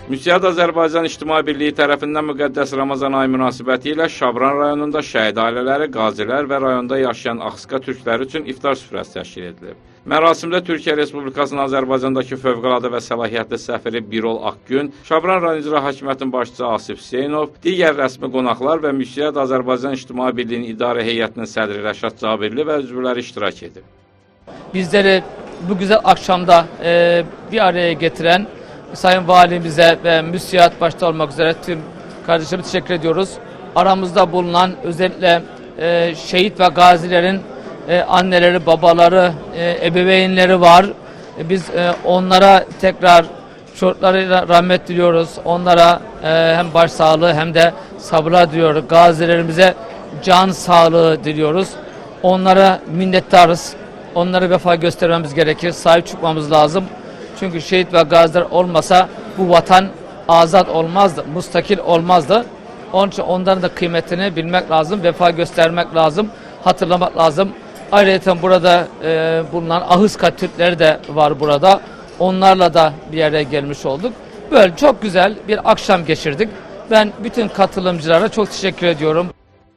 Müsiyad Azərbaycan İctimai Birliyi tərəfindən müqəddəs Ramazan ayı münasibəti ilə Şabran rayonunda şəhid ailələri, qazilər və rayonda yaşayan Axsqa türkləri üçün iftar süfrəsi təşkil edilib. Mərasimdə Türkiyə Respublikasının Azərbaycandakı fövqəladə və səlahiyyətli səfiri Birol Akgün, Şabran rayon icra hakimiyyətinin başçısı Asif Hüseynov, digər rəsmi qonaqlar və Müsiyad Azərbaycan İctimai Birliyinin idarə heyətinin sədri Rəşad Cabirli və üzvləri iştirak edib. Bizleri bu güzel akşamda bir araya getiren Sayın Valimize ve müsiyat başta olmak üzere tüm kardeşlerime teşekkür ediyoruz. Aramızda bulunan özellikle şehit ve gazilerin anneleri, babaları, ebeveynleri var. Biz onlara tekrar çocuklarıyla rahmet diliyoruz. Onlara hem başsağlığı hem de sabırlar diliyoruz. Gazilerimize can sağlığı diliyoruz. Onlara minnettarız. Onlara vefa göstermemiz gerekir. Sahip çıkmamız lazım. Çünkü şehit ve gaziler olmasa bu vatan azat olmazdı, müstakil olmazdı. Onun için onların da kıymetini bilmek lazım, vefa göstermek lazım, hatırlamak lazım. Ayrıca burada bulunan Ahıska Türkleri de var burada. Onlarla da bir araya gelmiş olduk. Böyle çok güzel bir akşam geçirdik. Ben bütün katılımcılara çok teşekkür ediyorum.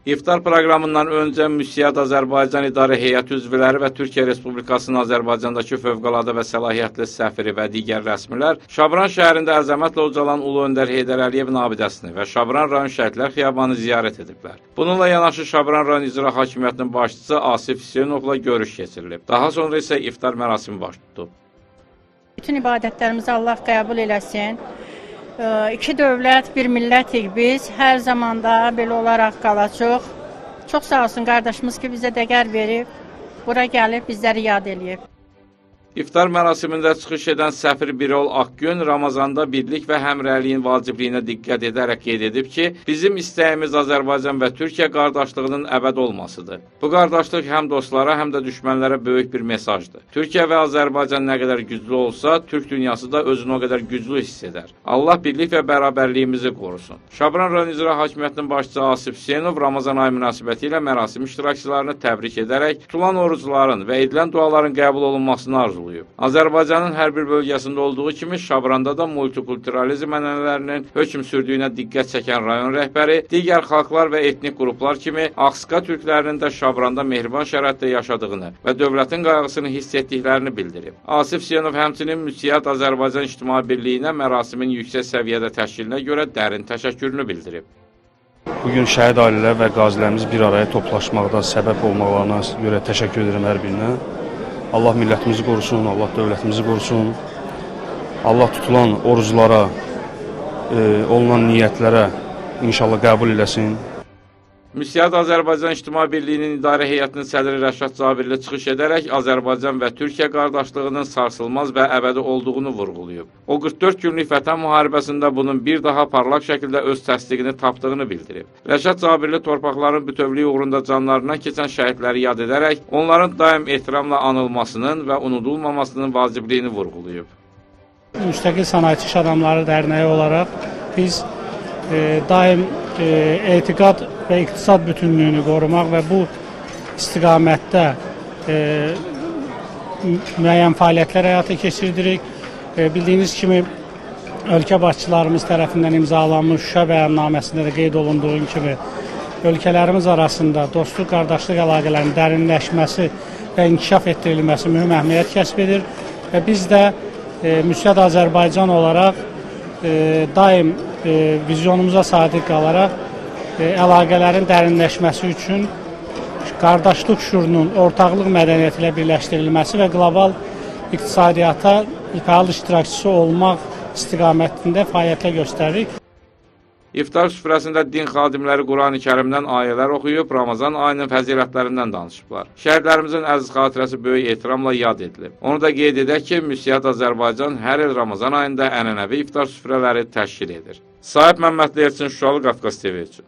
İftar proqramından öncə Müsiyad Azərbaycan İdarə Heyəti üzvləri və Türkiyə Respublikasının Azərbaycandakı fövqəladə və səlahiyyətli səfiri və digər rəsmilər Şabran şəhərində əzəmətlə ucalan Ulu Öndər Heydər Əliyevin abidəsini və Şabran rayon şəhidlər xiyabanını ziyarət ediblər. Bununla yanaşı Şabran rayon icra hakimiyyətinin başçısı Asif Hüseynovla görüş keçirilib. Daha sonra isə iftar mərasimi baş tutub. Bütün ibadətlərimizi Allah qəbul eləsin. İki dövlət, bir millətik biz. Hər zamanda belə olaraq qalacaq. Çox sağ olsun qardaşımız ki, bizə dəqər verib, bura gəlib, bizləri yad eləyib. İftar mərasimində çıxış edən səfir Birol Akgün Ramazanda birlik və həmrəyliyin vacibliyinə diqqət edərək qeyd edib ki, bizim istəyimiz Azərbaycan və Türkiyə qardaşlığının əbəd olmasıdır. Bu qardaşlıq həm dostlara, həm də düşmənlərə böyük bir mesajdır. Türkiyə və Azərbaycan nə qədər güclü olsa, Türk dünyası da özünü o qədər güclü hiss edər. Allah birlik və bərabərliyimizi qorusun. Şabran rayon icra hakimiyyətinin başçısı Asif Hüseynov Ramazan ayı münasibəti ilə mərasim iştirakçılarını təbrik edərək tutulan orucların və edilən duaların qəbul olunmasını arzulayıb. Azərbaycanın hər bir bölgəsində olduğu kimi Şabranda da multikulturalizm ənənələrinin hökm sürdüyünə diqqət çəkən rayon rəhbəri, digər xalqlar və etnik qruplar kimi Axsqa türklərinin də Şabranda mehriban şəraitdə yaşadığını və dövlətin qayğısını hiss etdiklərini bildirib. Asif Hüseynov həmçinin Müsiyad Azərbaycan İctimai Birliyinə mərasimin yüksək səviyyədə təşkilinə görə dərin təşəkkürünü bildirib. Bugün şəhid ailələr və qazilərimiz bir araya toplaşmaqda səbəb olmaqlarına görə təşəkkür edirəm hər birinə. Allah millətimizi qorusun, Allah dövlətimizi qorusun. Allah tutulan oruclara, olunan niyyətlərə inşallah qəbul eləsin. Müsiyad Azərbaycan İctimai Birliyinin idarə heyətinin sədri Rəşad Cabirli çıxış edərək Azərbaycan və Türkiyə qardaşlığının sarsılmaz və əbədi olduğunu vurğulayıb. O 44 günlük vətən müharibəsində bunun bir daha parlaq şəkildə öz təsdiqini tapdığını bildirib. Rəşad Cabirli torpaqların bütövlüyü uğrunda canlarından keçən şəhidləri yad edərək onların daim ehtiramla anılmasının və unudulmamasının vacibliyini vurğulayıb. Müstəqil Sənayeçi İş Adamları Dərnəyi olaraq biz daim etiqad və iqtisad bütünlüyünü qorumaq və bu istiqamətdə müəyyən fəaliyyətlər həyata keçirdirik. Bildiyiniz kimi ölkə başçılarımız tərəfindən imzalanmış Şuşa bəyannaməsində də qeyd olunduğu kimi ölkələrimiz arasında dostluq, qardaşlıq əlaqələrinin dərinləşməsi və inkişaf etdirilməsi mühüm əhəmiyyət kəsb edir və biz də Müsiyad Azərbaycan olaraq daim vizyonumuza sadiq qalaraq əlaqələrin dərinləşməsi üçün qardaşlıq şüurunun ortaqlıq mədəniyyəti ilə birləşdirilməsi və qlobal iqtisadiyyata fəal iştirakçısı olmaq istiqamətində fəaliyyətlər göstəririk. İftar süfrəsində din xadimləri Qurani Kərimdən ayələr oxuyub, Ramazan ayının fəzilətlərindən danışıblar. Şəhidlərimizin əziz xatirəsi böyük ehtiramla yad edilib. Onu da qeyd edək ki, Müsiyad Azərbaycan hər il Ramazan ayında ənənəvi iftar süfrələri təşkil edir. Sahib Məmmədli Elçin, Şuşalı, Qafqaz TV üçün.